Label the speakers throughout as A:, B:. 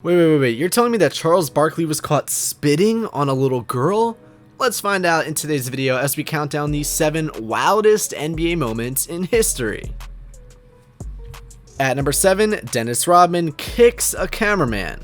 A: Wait. You're telling me that Charles Barkley was caught spitting on a little girl? Let's find out in today's video as we count down the 7 wildest NBA moments in history. At number 7, Dennis Rodman kicks a cameraman.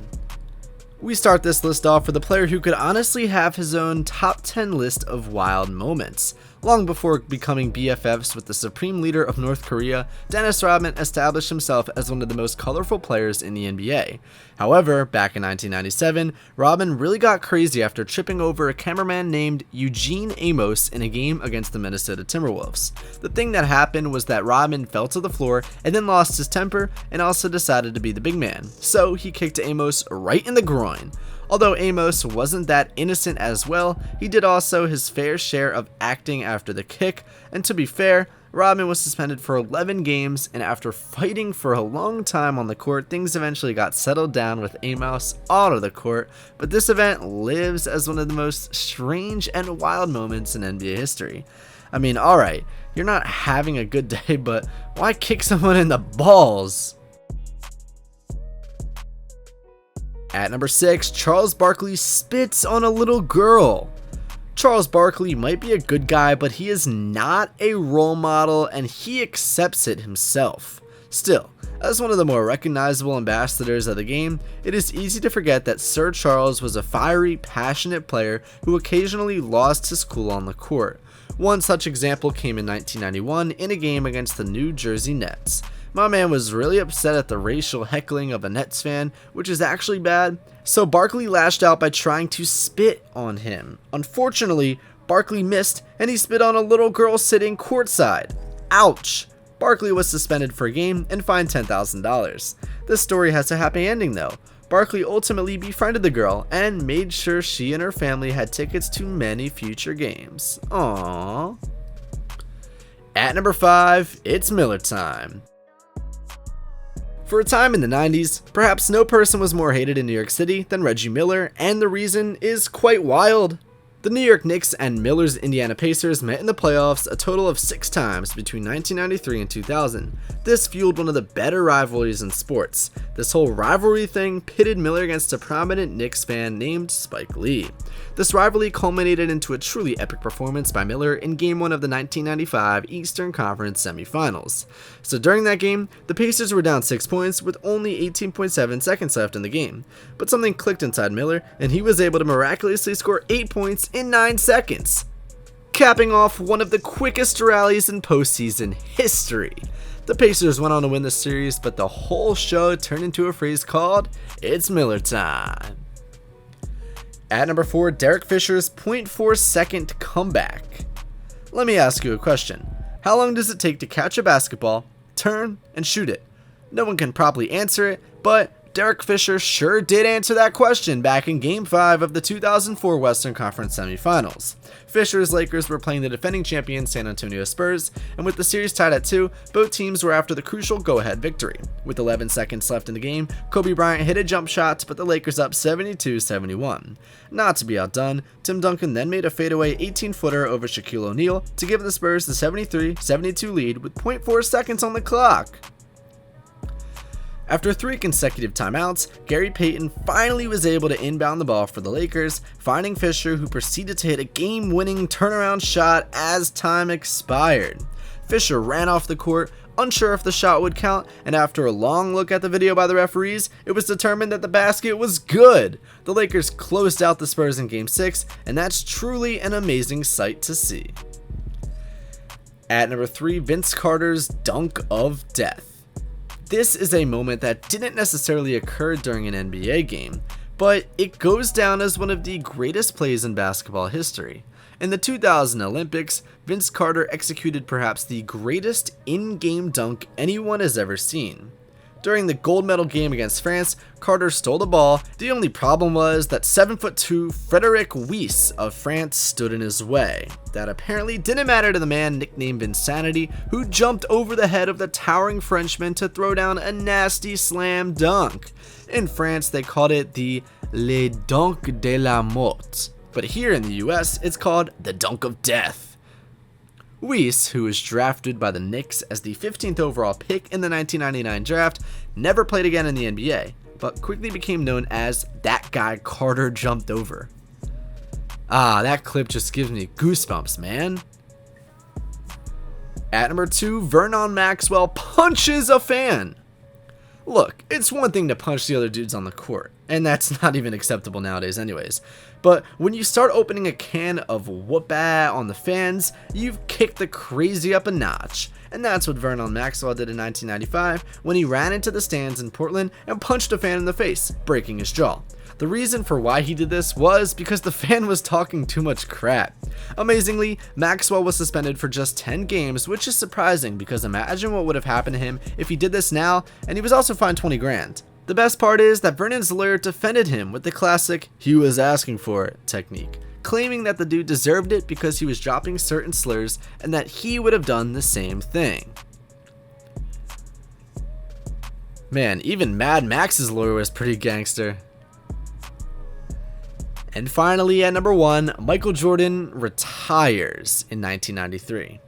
A: We start this list off with a player who could honestly have his own top 10 list of wild moments. Long before becoming BFFs with the supreme leader of North Korea, Dennis Rodman established himself as one of the most colorful players in the NBA. However, back in 1997, Rodman really got crazy after tripping over a cameraman named Eugene Amos in a game against the Minnesota Timberwolves. The thing that happened was that Rodman fell to the floor and then lost his temper and also decided to be the big man, so he kicked Amos right in the groin. Although Amos wasn't that innocent as well, he did also his fair share of acting after the kick, and to be fair, Rodman was suspended for 11 games, and after fighting for a long time on the court, things eventually got settled down with Amos out of the court, but this event lives as one of the most strange and wild moments in NBA history. I mean, alright, you're not having a good day, but why kick someone in the balls? At number 6, Charles Barkley spits on a little girl. Charles Barkley might be a good guy, but he is not a role model and he accepts it himself. Still, as one of the more recognizable ambassadors of the game, it is easy to forget that Sir Charles was a fiery, passionate player who occasionally lost his cool on the court. One such example came in 1991 in a game against the New Jersey Nets. My man was really upset at the racial heckling of a Nets fan, which is actually bad, so Barkley lashed out by trying to spit on him. Unfortunately, Barkley missed and he spit on a little girl sitting courtside. Ouch! Barkley was suspended for a game and fined $10,000. This story has a happy ending though. Barkley ultimately befriended the girl and made sure she and her family had tickets to many future games. Aww. At number 5, it's Miller time. For a time in the 90s, perhaps no person was more hated in New York City than Reggie Miller, and the reason is quite wild. The New York Knicks and Miller's Indiana Pacers met in the playoffs a total of 6 times between 1993 and 2000. This fueled one of the better rivalries in sports. This whole rivalry thing pitted Miller against a prominent Knicks fan named Spike Lee. This rivalry culminated into a truly epic performance by Miller in Game 1 of the 1995 Eastern Conference Semifinals. So during that game, the Pacers were down 6 points with only 18.7 seconds left in the game. But something clicked inside Miller, and he was able to miraculously score 8 points in 9 seconds, capping off one of the quickest rallies in postseason history. The Pacers went on to win the series, but the whole show turned into a phrase called, "It's Miller time." At number 4, Derek Fisher's 0.4 second comeback. Let me ask you a question. How long does it take to catch a basketball, turn, and shoot it? No one can properly answer it, but Derek Fisher sure did answer that question back in Game 5 of the 2004 Western Conference Semifinals. Fisher's Lakers were playing the defending champion San Antonio Spurs, and with the series tied at 2, both teams were after the crucial go-ahead victory. With 11 seconds left in the game, Kobe Bryant hit a jump shot to put the Lakers up 72-71. Not to be outdone, Tim Duncan then made a fadeaway 18-footer over Shaquille O'Neal to give the Spurs the 73-72 lead with 0.4 seconds on the clock. After 3 consecutive timeouts, Gary Payton finally was able to inbound the ball for the Lakers, finding Fisher, who proceeded to hit a game-winning turnaround shot as time expired. Fisher ran off the court, unsure if the shot would count, and after a long look at the video by the referees, it was determined that the basket was good. The Lakers closed out the Spurs in Game 6, and that's truly an amazing sight to see. At number 3, Vince Carter's dunk of death. This is a moment that didn't necessarily occur during an NBA game, but it goes down as one of the greatest plays in basketball history. In the 2000 Olympics, Vince Carter executed perhaps the greatest in-game dunk anyone has ever seen. During the gold medal game against France, Carter stole the ball. The only problem was that 7'2" Frédéric Weiss of France stood in his way. That apparently didn't matter to the man nicknamed Vinsanity, who jumped over the head of the towering Frenchman to throw down a nasty slam dunk. In France, they called it the Le Dunk de la Mort, but here in the US, it's called the Dunk of Death. Weiss, who was drafted by the Knicks as the 15th overall pick in the 1999 draft, never played again in the NBA, but quickly became known as "that guy Carter jumped over." Ah, that clip just gives me goosebumps, man. At number 2, Vernon Maxwell punches a fan. Look, it's one thing to punch the other dudes on the court, and that's not even acceptable nowadays anyways. But when you start opening a can of whoop-ah on the fans, you've kicked the crazy up a notch. And that's what Vernon Maxwell did in 1995 when he ran into the stands in Portland and punched a fan in the face, breaking his jaw. The reason for why he did this was because the fan was talking too much crap. Amazingly, Maxwell was suspended for just 10 games, which is surprising because imagine what would have happened to him if he did this now, and he was also fined 20 grand. The best part is that Vernon's lawyer defended him with the classic "he was asking for it" technique, claiming that the dude deserved it because he was dropping certain slurs and that he would have done the same thing. Man, even Mad Max's lawyer was pretty gangster. And finally, at number 1, Michael Jordan retires in 1993.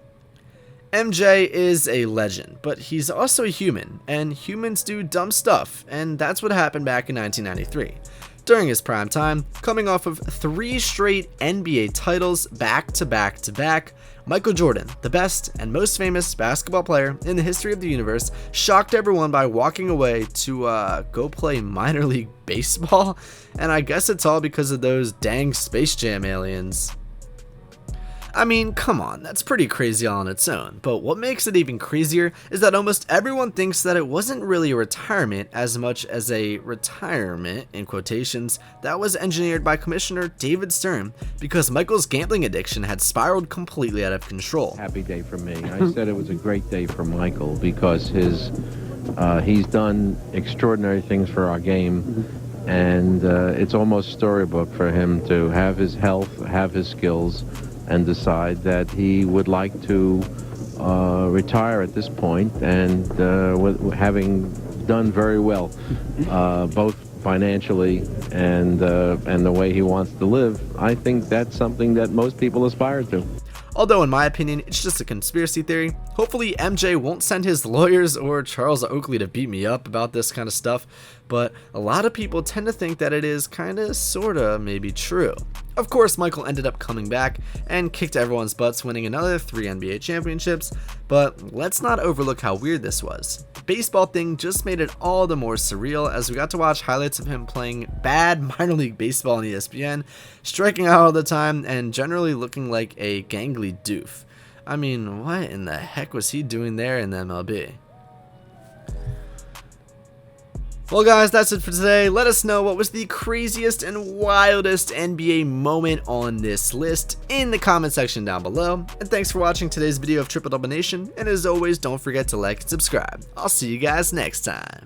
A: MJ is a legend, but he's also a human, and humans do dumb stuff, and that's what happened back in 1993. During his prime time, coming off of 3 straight NBA titles back to back to back, Michael Jordan, the best and most famous basketball player in the history of the universe, shocked everyone by walking away to go play minor league baseball, and I guess it's all because of those dang Space Jam aliens. I mean, come on, that's pretty crazy all on its own, but what makes it even crazier is that almost everyone thinks that it wasn't really a retirement as much as a retirement, in quotations, that was engineered by Commissioner David Stern because Michael's gambling addiction had spiraled completely out of control.
B: Happy day for me. I said it was a great day for Michael because he's done extraordinary things for our game, and it's almost storybook for him to have his health, have his skills, and decide that he would like to retire at this point, and having done very well, both financially and the way he wants to live, I think that's something that most people aspire to.
A: Although in my opinion, it's just a conspiracy theory. Hopefully MJ won't send his lawyers or Charles Oakley to beat me up about this kind of stuff, but a lot of people tend to think that it is kinda, sorta, maybe true. Of course, Michael ended up coming back and kicked everyone's butts, winning another 3 NBA championships, but let's not overlook how weird this was. The baseball thing just made it all the more surreal as we got to watch highlights of him playing bad minor league baseball on ESPN, striking out all the time, and generally looking like a gangly doof. I mean, what in the heck was he doing there in the MLB? Well guys, that's it for today. Let us know what was the craziest and wildest NBA moment on this list in the comment section down below. And thanks for watching today's video of Triple Double Nation. And as always, don't forget to like and subscribe. I'll see you guys next time.